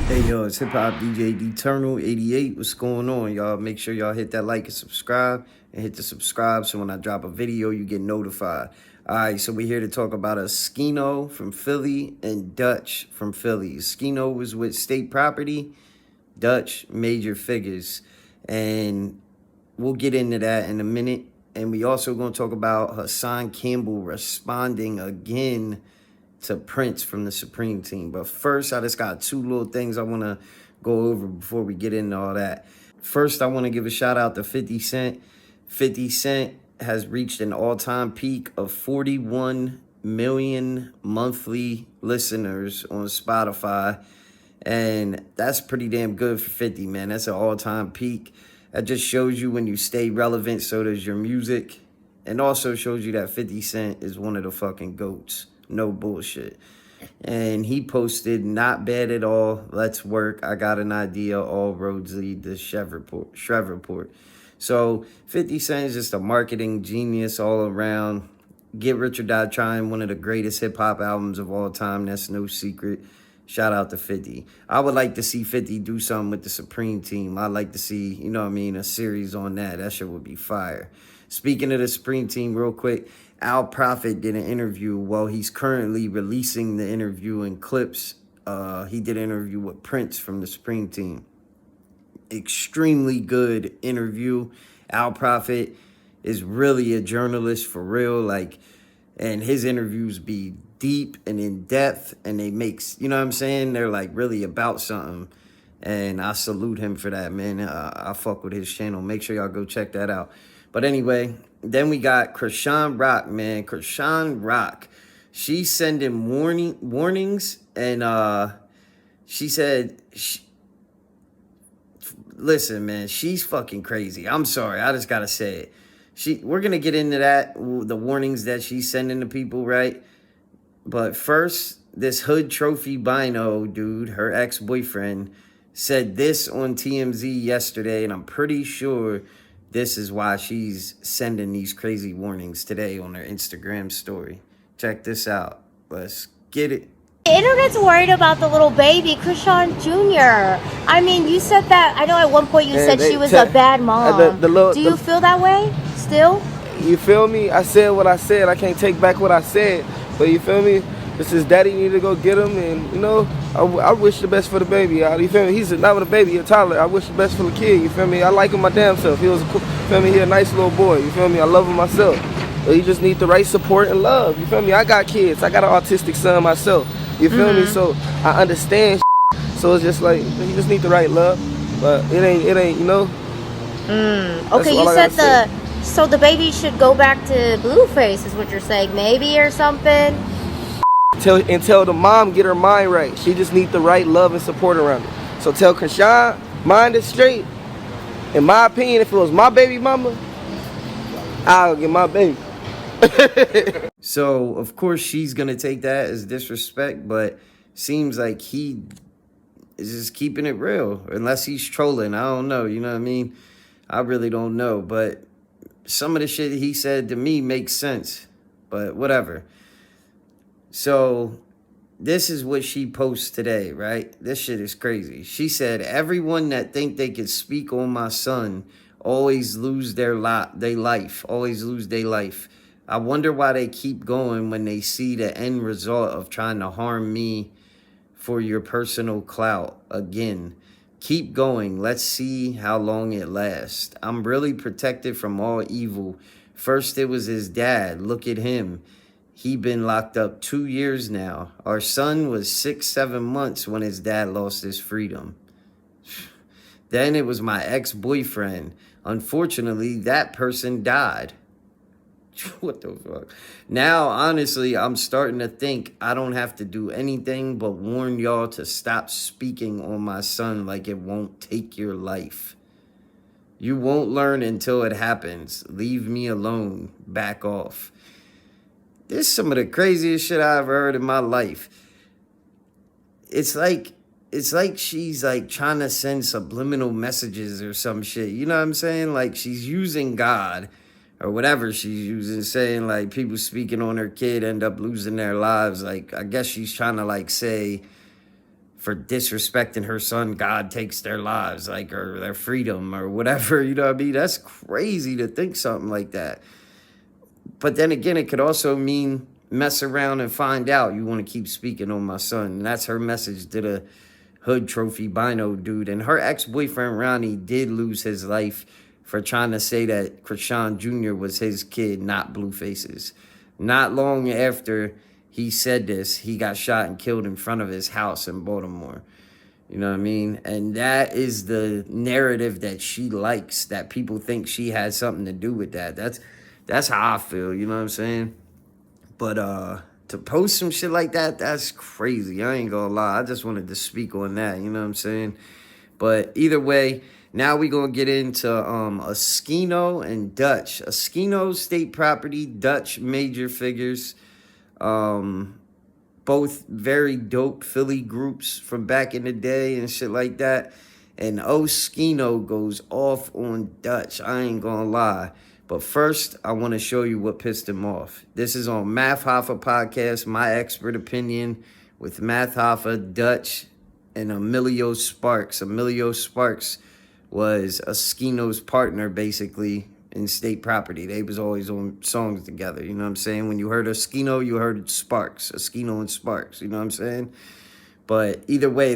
Hey yo, it's Hip Hop DJ Eternal 88. What's going on, y'all? Make sure y'all hit that like and subscribe, and hit the subscribe so when I drop a video, you get notified. All right, so we're here to talk about Oschino from Philly and Dutch from Philly. Oschino was with State Property, Dutch Major Figures, and we'll get into that in a minute. And we also going to talk about Hassan Campbell responding again to Prince from the Supreme Team. But first, I just got two little things I want to go over before we get into all that. First, I want to give a shout out to 50 Cent. 50 Cent has reached an all-time peak of 41 million monthly listeners on Spotify. And that's pretty damn good for 50, man. That's an all-time peak. That just shows you when you stay relevant, so does your music. And also shows you that 50 Cent is one of the fucking GOATs. No bullshit. And he posted, not bad at all. Let's work. I got an idea. All roads lead to Shreveport. So 50 Cent is just a marketing genius all around. Get Rich or Die Trying, one of the greatest hip-hop albums of all time. That's no secret. Shout out to 50. I would like to see 50 do something with the Supreme Team. I'd like to see, you know what I mean, a series on that. That shit would be fire. Speaking of the Supreme Team, real quick, Al Prophet did an interview. Well, he's currently releasing the interview in clips. He did an interview with Prince from the Supreme Team. Extremely good interview. Al Prophet is really a journalist for real. Like, and his interviews be deep and in depth, and they makes, you know what I'm saying? They're like really about something. And I salute him for that, man. I fuck with his channel. Make sure y'all go check that out. But anyway, then we got Chrisean Rock, man. Chrisean Rock. She's sending warnings, and she said, listen, man, she's fucking crazy. I'm sorry. I just got to say it. We're going to get into that, the warnings that she's sending to people, right? But first, this Hood Trophy Bino dude, her ex-boyfriend, said this on TMZ yesterday, and I'm pretty sure this is why she's sending these crazy warnings today on her Instagram story. Check this out. Let's get it. The internet's worried about the little baby, Chrisean Jr. I mean, you said that. I know at one point you said she was a bad mom. Do you feel that way still? You feel me? I said what I said. I can't take back what I said. But you feel me? This is daddy need to go get him, and you know, I wish the best for the baby. You feel me? He's not a baby, he's a toddler. I wish the best for the kid. You feel me? I like him my damn self. He was, feel me? He a nice little boy. You feel me? I love him myself. But you just need the right support and love. You feel me? I got kids. I got an autistic son myself. You feel me? So I understand. So it's just like you just need the right love, but it ain't. You know. Okay, you said so the baby should go back to Blueface is what you're saying, maybe, or something. Tell the mom get her mind right. She just need the right love and support around her. So tell Chrisean, mind it straight. In my opinion, if it was my baby mama, I'll get my baby. So, of course, she's going to take that as disrespect, but seems like he is just keeping it real. Unless he's trolling. I don't know. You know what I mean? I really don't know. But some of the shit he said to me makes sense. But whatever. So, this is what she posts today, right? This shit is crazy. She said, everyone that think they could speak on my son always lose their life. Always lose their life. I wonder why they keep going when they see the end result of trying to harm me for your personal clout. Again, keep going. Let's see how long it lasts. I'm really protected from all evil. First, it was his dad. Look at him. He been locked up 2 years now. Our son was 6-7 months when his dad lost his freedom. Then it was my ex-boyfriend. Unfortunately, that person died. What the fuck? Now, honestly, I'm starting to think I don't have to do anything but warn y'all to stop speaking on my son like it won't take your life. You won't learn until it happens. Leave me alone. Back off. This is some of the craziest shit I've ever heard in my life. It's like she's like trying to send subliminal messages or some shit. You know what I'm saying? Like she's using God or whatever she's using, saying like people speaking on her kid end up losing their lives. Like I guess she's trying to like say for disrespecting her son, God takes their lives, like, or their freedom or whatever, you know what I mean? That's crazy to think something like that. But then again, it could also mean mess around and find out you want to keep speaking on my son. And that's her message to the Hood Trophy Bino dude. And her ex-boyfriend, Ronnie, did lose his life for trying to say that Chrisean Jr. was his kid, not Blueface's. Not long after he said this, he got shot and killed in front of his house in Baltimore. You know what I mean? And that is the narrative that she likes, that people think she has something to do with that. That's how I feel, you know what I'm saying? But to post some shit like that, that's crazy. I ain't gonna lie. I just wanted to speak on that, you know what I'm saying? But either way, now we gonna get into Oschino and Dutch. Oschino, state property, Dutch, major figures. Both very dope Philly groups from back in the day and shit like that. And Oschino goes off on Dutch. I ain't gonna lie. But first, I want to show you what pissed him off. This is on Math Hoffa Podcast, my expert opinion, with Math Hoffa, Dutch, and Emilio Sparks. Emilio Sparks was Oschino's partner, basically, in state property. They was always on songs together, you know what I'm saying? When you heard Oschino, you heard Sparks. Oschino and Sparks, you know what I'm saying? But either way,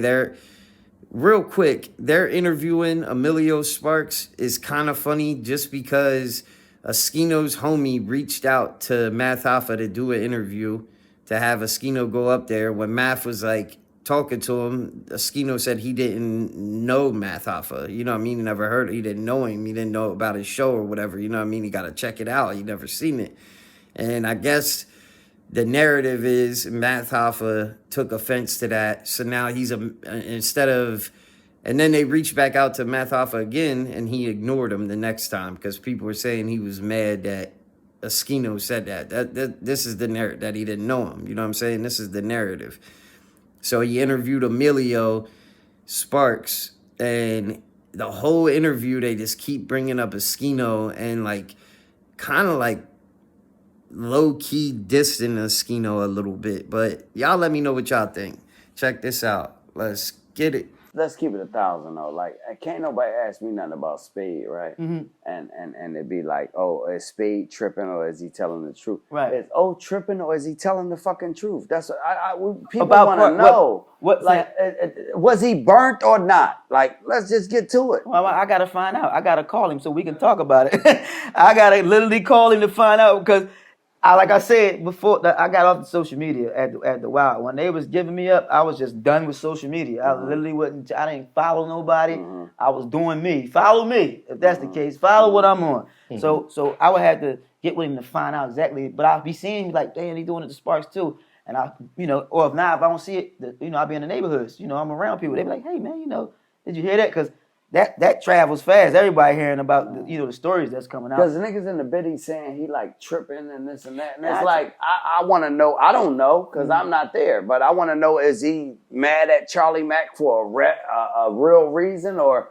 real quick, they're interviewing Emilio Sparks is kind of funny just because Oschino's homie reached out to Math Hoffa to do an interview, to have Oschino go up there. When Math was like talking to him, Oschino said he didn't know Math Hoffa. You know what I mean? He never heard it. He didn't know him. He didn't know about his show or whatever. You know what I mean? He got to check it out. He never seen it. And I guess the narrative is Math Hoffa took offense to that. So now he's and then they reached back out to Math Hoffa again, and he ignored him the next time because people were saying he was mad that Oschino said that. This is the narrative, that he didn't know him. You know what I'm saying? This is the narrative. So he interviewed Emilio Sparks, and the whole interview, they just keep bringing up Oschino and, like, kind of like low-key dissing Oschino a little bit. But y'all let me know what y'all think. Check this out. Let's get it. Let's keep it 1,000 though. Like, can't nobody ask me nothing about Spade, right? Mm-hmm. And it'd be like, oh, is Spade tripping or is he telling the truth? Right. Is tripping or is he telling the fucking truth? That's what people want to know. What like, was he burnt or not? Like, let's just get to it. Well, I gotta find out. I gotta call him so we can talk about it. I gotta literally call him to find out because. Like I said before, I got off the social media at the Wild. When they was giving me up, I was just done with social media. I literally I didn't follow nobody. I was doing me. Follow me, if that's the case. Follow what I'm on. So I would have to get with him to find out exactly. But I'll be seeing him like, damn, he doing it to Sparks too. And or if not, if I don't see it, I'll be in the neighborhoods. I'm around people. They be like, hey man, did you hear that? Because that travels fast. Everybody hearing about the stories that's coming out. Because the niggas in the biddy saying he like tripping and this and that. And it's like, I want to know. I don't know because I'm not there. But I want to know, is he mad at Charlie Mack for a real reason, or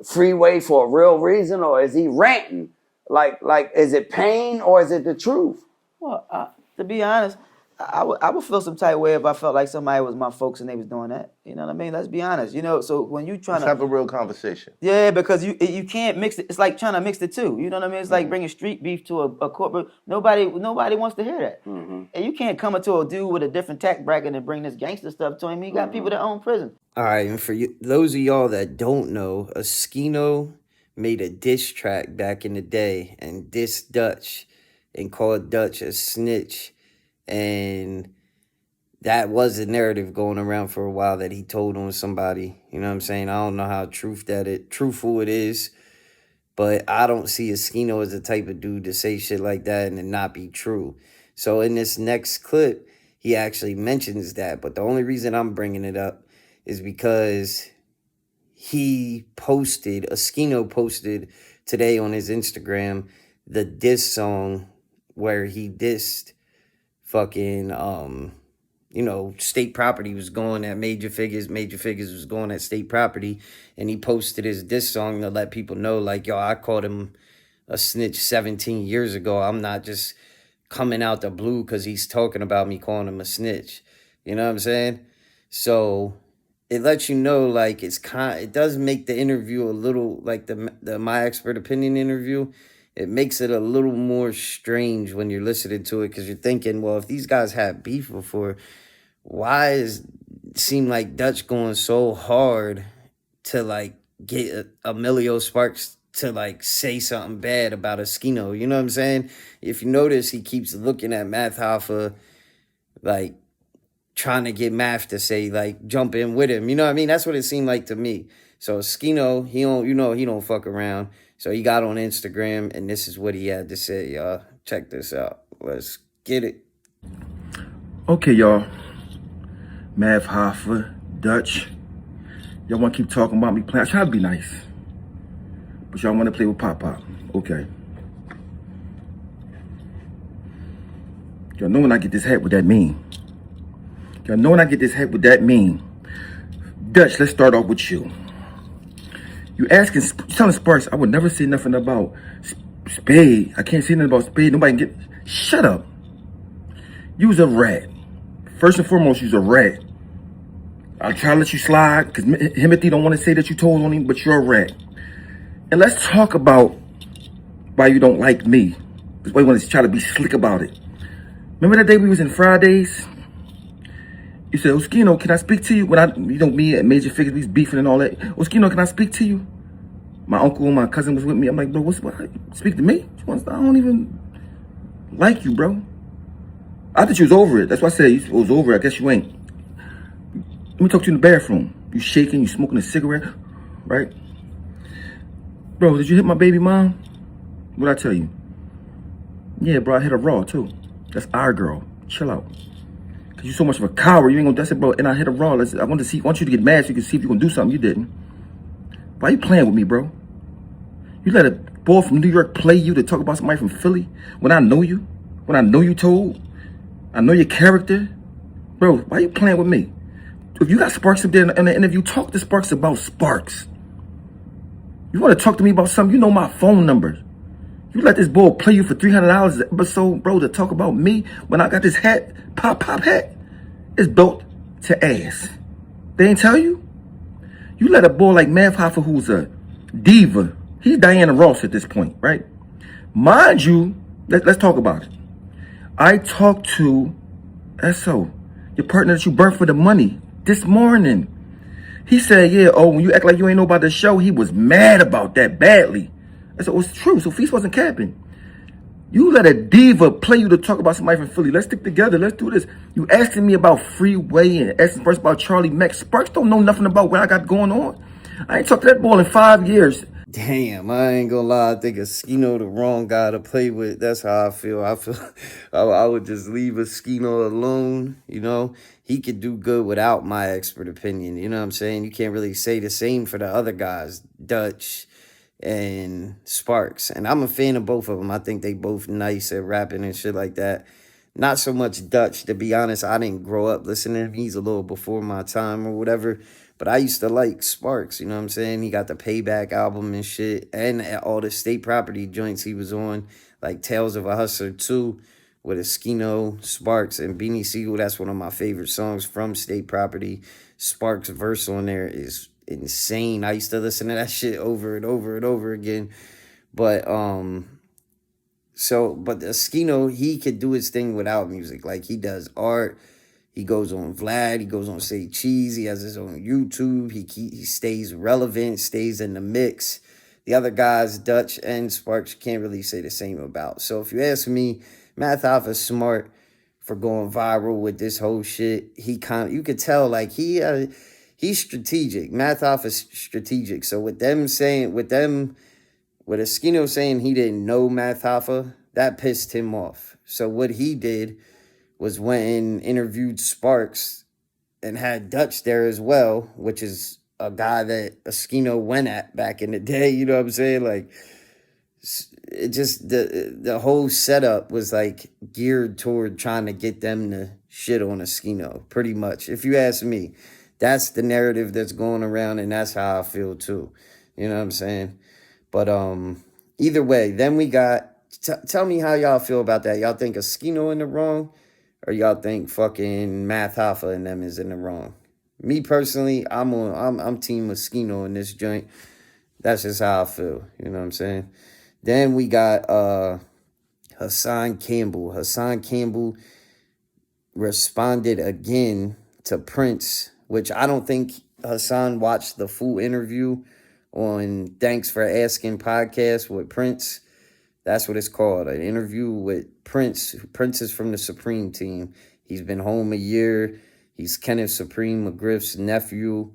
Freeway for a real reason, or is he ranting? Like is it pain or is it the truth? Well, to be honest, I would feel some type of way if I felt like somebody was my folks and they was doing that. You know what I mean? Let's be honest. So when you trying to have a real conversation. Yeah, because you can't mix it. It's like trying to mix the two. You know what I mean? It's like bringing street beef to a corporate. Nobody wants to hear that. Mm-hmm. And you can't come into a dude with a different tax bracket and bring this gangster stuff to him. He got people that own prison. All right, and for those of y'all that don't know, Oschino made a diss track back in the day and dissed Dutch and called Dutch a snitch. And that was a narrative going around for a while that he told on somebody. You know what I'm saying? I don't know how truthful it is, but I don't see Oschino as the type of dude to say shit like that and it not be true. So in this next clip, he actually mentions that. But the only reason I'm bringing it up is because Oschino posted today on his Instagram the diss song where he dissed fucking, state property was going at major figures was going at state property, and he posted his diss song to let people know, like, yo, I called him a snitch 17 years ago. I'm not just coming out the blue because he's talking about me calling him a snitch. You know what I'm saying? So it lets you know, like, it does make the interview a little, like the My Expert Opinion interview, it makes it a little more strange when you're listening to it, because you're thinking, well, if these guys had beef before, why is seem like Dutch going so hard to like get Emilio Sparks to like say something bad about Oschino? You know what I'm saying? If you notice, he keeps looking at Math Hoffa, like trying to get Math to say, like, jump in with him. You know what I mean? That's what it seemed like to me. So Oschino, he don't fuck around. So he got on Instagram, and this is what he had to say, y'all. Check this out. Let's get it. Okay, y'all. Math Hoffa, Dutch. Y'all want to keep talking about me playing? I try to be nice. But y'all want to play with Pop Pop. Okay. Y'all know when I get this hat, what that mean. Y'all know when I get this hat, what that mean. Dutch, let's start off with you. You telling Sparks, I would never say nothing about Spade. I can't say nothing about Spade. Nobody can get... Shut up. You's a rat. First and foremost, you's a rat. I'll try to let you slide, because Himothy don't want to say that you told on him, but you're a rat. And let's talk about why you don't like me. That's why you want to try to be slick about it. Remember that day we was in Fridays? You said, Oschino, can I speak to you? When me and Major Figures, we was beefing and all that. Oschino, can I speak to you? My uncle and my cousin was with me. I'm like, bro, what? Speak to me? I don't even like you, bro. I thought you was over it. That's why I said you was over it. I guess you ain't. Let me talk to you in the bathroom. You shaking, you smoking a cigarette, right? Bro, did you hit my baby mom? What'd I tell you? Yeah, bro, I hit her raw, too. That's our girl. Chill out. Cause you so much of a coward, you ain't gonna, that's it, bro, and I hit her raw. I want you to get mad so you can see if you can do something. You didn't. Why you playing with me, bro? You let a boy from New York play you to talk about somebody from Philly when I know you? When I know you told? I know your character? Bro, why you playing with me? If you got Sparks up there in the interview, talk to Sparks about Sparks. You want to talk to me about something, you know my phone number. You let this boy play you for $300 an episode, bro, to talk about me when I got this hat, pop hat. It's built to ass. They ain't tell you? You let a boy like Math Hoffa, who's a diva, he's Diana Ross at this point, right? Mind you, let's talk about it. I talked to SO, your partner that you burnt for the money, this morning. He said, yeah, when you act like you ain't know about the show, he was mad about that badly. I said, it's true, so Feast wasn't capping. You let a diva play you to talk about somebody from Philly. Let's stick together, let's do this. You asking me about Freeway and asking first about Charlie Mack. Sparks don't know nothing about what I got going on. I ain't talked to that boy in 5 years. Damn, I ain't gonna lie. I think Oschino the wrong guy to play with. That's how I feel. I would just leave Oschino alone. You know, he could do good without My Expert Opinion. You know what I'm saying? You can't really say the same for the other guys, Dutch and Sparks. And I'm a fan of both of them. I think they both nice at rapping and shit like that. Not so much Dutch, to be honest. I didn't grow up listening to him. He's a little before my time or whatever. But I used to like Sparks, you know what I'm saying? He got the Payback album and shit, and all the State Property joints he was on, like Tales of a Hustler 2 with Oschino, Sparks, and Beanie Siegel. That's one of my favorite songs from State Property. Sparks' verse on there is insane. I used to listen to that shit over and over and over again. But Oschino, he could do his thing without music. Like, he does art. He goes on Vlad. He goes on Say Cheese. He has his own YouTube. He stays relevant, stays in the mix. The other guys, Dutch and Sparks, can't really say the same about. So if you ask me, Math Hoffa's smart for going viral with this whole shit. You could tell, like, he's strategic. Math Hoffa's strategic. So with Oschino saying he didn't know Math Hoffa, that pissed him off. So what he did was went and interviewed Sparks and had Dutch there as well, which is a guy that Oschino went at back in the day, you know what I'm saying? Like, it just, the whole setup was, like, geared toward trying to get them to shit on Oschino, pretty much. If you ask me, that's the narrative that's going around, and that's how I feel, too. You know what I'm saying? But either way, then we got, tell me how y'all feel about that. Y'all think Oschino in the wrong? Or y'all think fucking Math Hoffa and them is in the wrong? Me personally, I'm team Oschino in this joint. That's just how I feel. You know what I'm saying? Then we got Hassan Campbell. Hassan Campbell responded again to Prince, which I don't think Hassan watched the full interview on Thanks for Asking podcast with Prince. That's what it's called, an interview with Prince. Prince is from the Supreme Team. He's been home a year. He's Kenneth Supreme McGriff's nephew,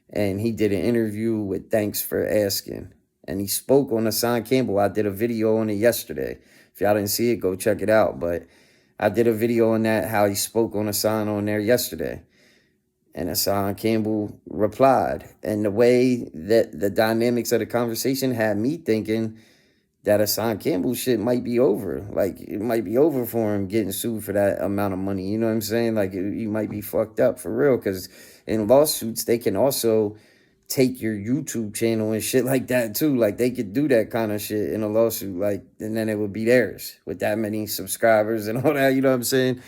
and he did an interview with Thanks for Asking. And he spoke on Hassan Campbell. I did a video on it yesterday. If y'all didn't see it, go check it out. But I did a video on that, how he spoke on Hassan on there yesterday. And Hassan Campbell replied. And the way that the dynamics of the conversation had me thinking that Hassan Campbell shit might be over. Like, it might be over for him getting sued for that amount of money. You know what I'm saying? Like, he might be fucked up for real. Because in lawsuits, they can also take your YouTube channel and shit like that, too. Like, they could do that kind of shit in a lawsuit. Like, and then it would be theirs with that many subscribers and all that. You know what I'm saying?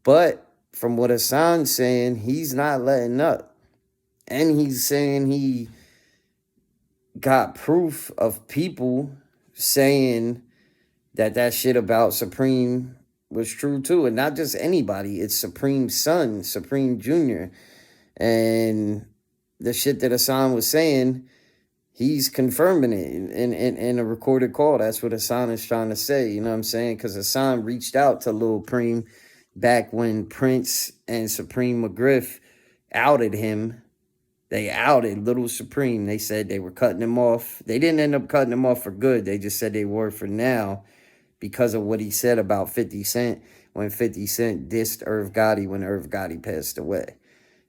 But from what Hassan's saying, he's not letting up. And he's saying he got proof of people saying that shit about Supreme was true too. And not just anybody. It's Supreme's son, Supreme Jr. And the shit that Hassan was saying, he's confirming it in a recorded call. That's what Hassan is trying to say. You know what I'm saying? Because Hassan reached out to Lil Preem back when Prince and Supreme McGriff outed him. They outed Little Supreme. They said they were cutting him off. They didn't end up cutting him off for good. They just said they were for now because of what he said about 50 Cent when 50 Cent dissed Irv Gotti when Irv Gotti passed away.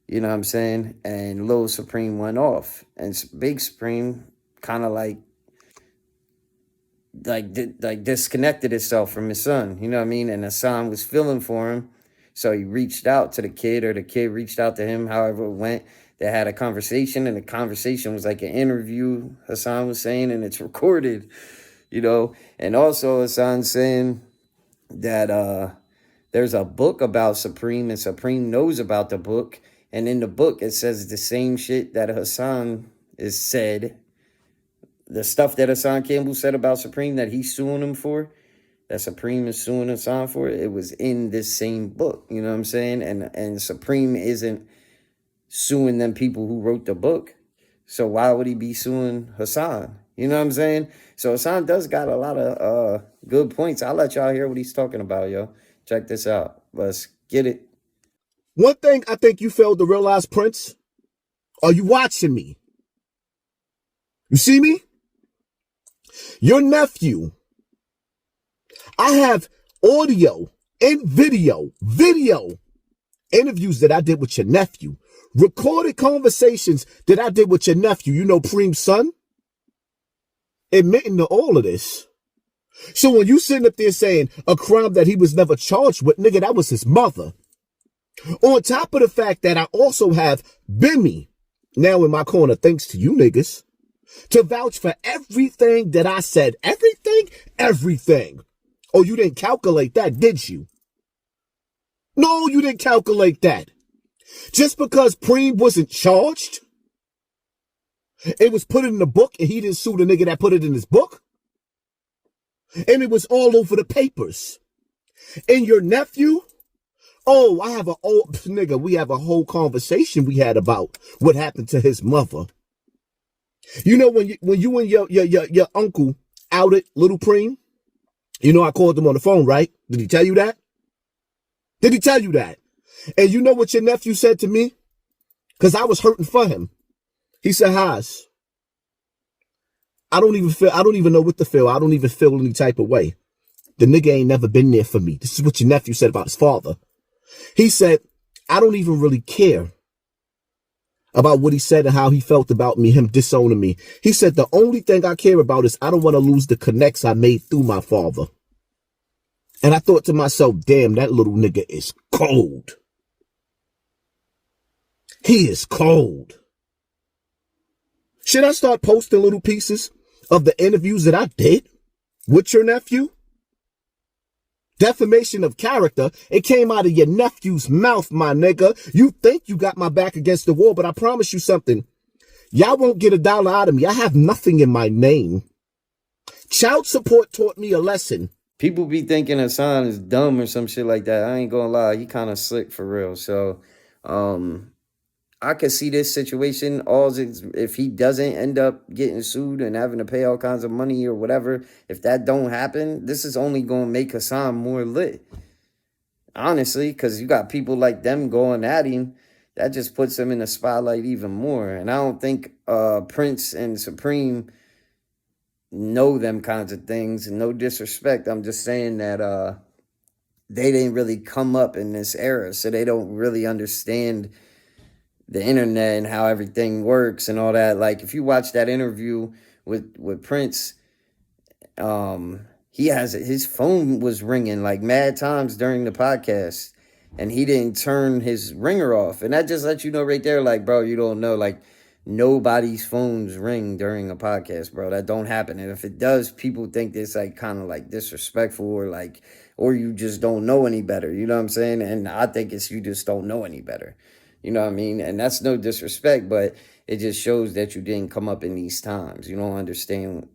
You know what I'm saying? And Lil Supreme went off. And Big Supreme kind of like disconnected itself from his son. You know what I mean? And Hassan was feeling for him. So he reached out to the kid, or the kid reached out to him, however it went. They had a conversation, and the conversation was like an interview, Hassan was saying, and it's recorded, you know. And also Hassan saying that there's a book about Supreme, and Supreme knows about the book. And in the book, it says the same shit that Hassan is said. The stuff that Hassan Campbell said about Supreme that he's suing him for, that Supreme is suing Hassan for, it was in this same book. You know what I'm saying? And Supreme isn't suing them people who wrote the book. So why would he be suing Hassan? You know what I'm saying? So Hassan does got a lot of good points. I'll let y'all hear what he's talking about, yo. Check this out. Let's get it. One thing I think you failed to realize, Prince, are you watching me? You see me? Your nephew. I have audio and video interviews that I did with your nephew. Recorded conversations that I did with your nephew, you know, Preem's son, admitting to all of this. So when you sitting up there saying a crime that he was never charged with, nigga, that was his mother. On top of the fact that I also have Bimmy now in my corner, thanks to you niggas, to vouch for everything that I said. Everything. Oh, you didn't calculate that, did you? No, you didn't calculate that. Just because Preem wasn't charged, it was put in the book and he didn't sue the nigga that put it in his book. And it was all over the papers. And your nephew, oh, we have a whole conversation we had about what happened to his mother. You know, when you and your uncle outed Little Preem, you know I called him on the phone, right? Did he tell you that? Did he tell you that? And you know what your nephew said to me? Because I was hurting for him. He said, Haas, I don't even know what to feel. I don't even feel any type of way. The nigga ain't never been there for me. This is what your nephew said about his father. He said, I don't even really care about what he said and how he felt about me, him disowning me. He said, the only thing I care about is I don't want to lose the connects I made through my father. And I thought to myself, damn, that little nigga is cold. He is cold. Should I start posting little pieces of the interviews that I did with your nephew? Defamation of character. It came out of your nephew's mouth, my nigga. You think you got my back against the wall, but I promise you something. Y'all won't get $1 out of me. I have nothing in my name. Child support taught me a lesson. People be thinking Hassan is dumb or some shit like that. I ain't gonna lie. He kind of slick for real. So, I could see this situation. If he doesn't end up getting sued and having to pay all kinds of money or whatever, if that don't happen, this is only going to make Hassan more lit. Honestly, because you got people like them going at him, that just puts him in the spotlight even more. And I don't think Prince and Supreme know them kinds of things. No disrespect. I'm just saying that they didn't really come up in this era, so they don't really understand the internet and how everything works and all that. Like, if you watch that interview with Prince, his phone was ringing like mad times during the podcast, and he didn't turn his ringer off. And that just lets you know right there, like, bro, you don't know, like, nobody's phones ring during a podcast, bro. That don't happen. And if it does, people think it's like kind of like disrespectful or you just don't know any better. You know what I'm saying? And I think it's you just don't know any better. You know what I mean? And that's no disrespect, but it just shows that you didn't come up in these times. You don't understand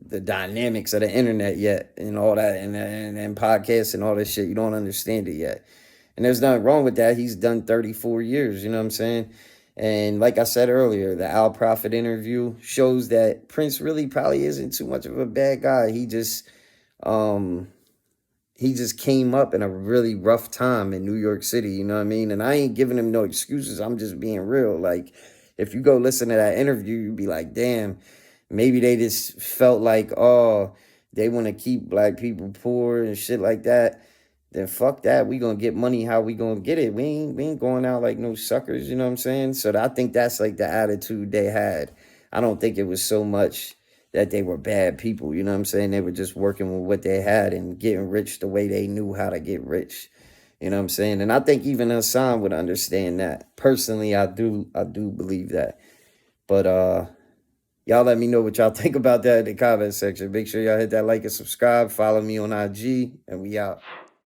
the dynamics of the internet yet and all that and podcasts and all this shit. You don't understand it yet. And there's nothing wrong with that. He's done 34 years, you know what I'm saying? And like I said earlier, the Al Prophet interview shows that Prince really probably isn't too much of a bad guy. He just came up in a really rough time in New York City, you know what I mean? And I ain't giving him no excuses. I'm just being real. Like, if you go listen to that interview, you'd be like, damn, maybe they just felt like, oh, they want to keep black people poor and shit like that. Then fuck that. We gonna get money how we gonna get it. We ain't going out like no suckers, you know what I'm saying? So I think that's like the attitude they had. I don't think it was so much that they were bad people, you know what I'm saying? They were just working with what they had and getting rich the way they knew how to get rich. You know what I'm saying? And I think even Hassan would understand that. Personally, I do believe that. But y'all let me know what y'all think about that in the comment section. Make sure y'all hit that like and subscribe. Follow me on IG, and we out.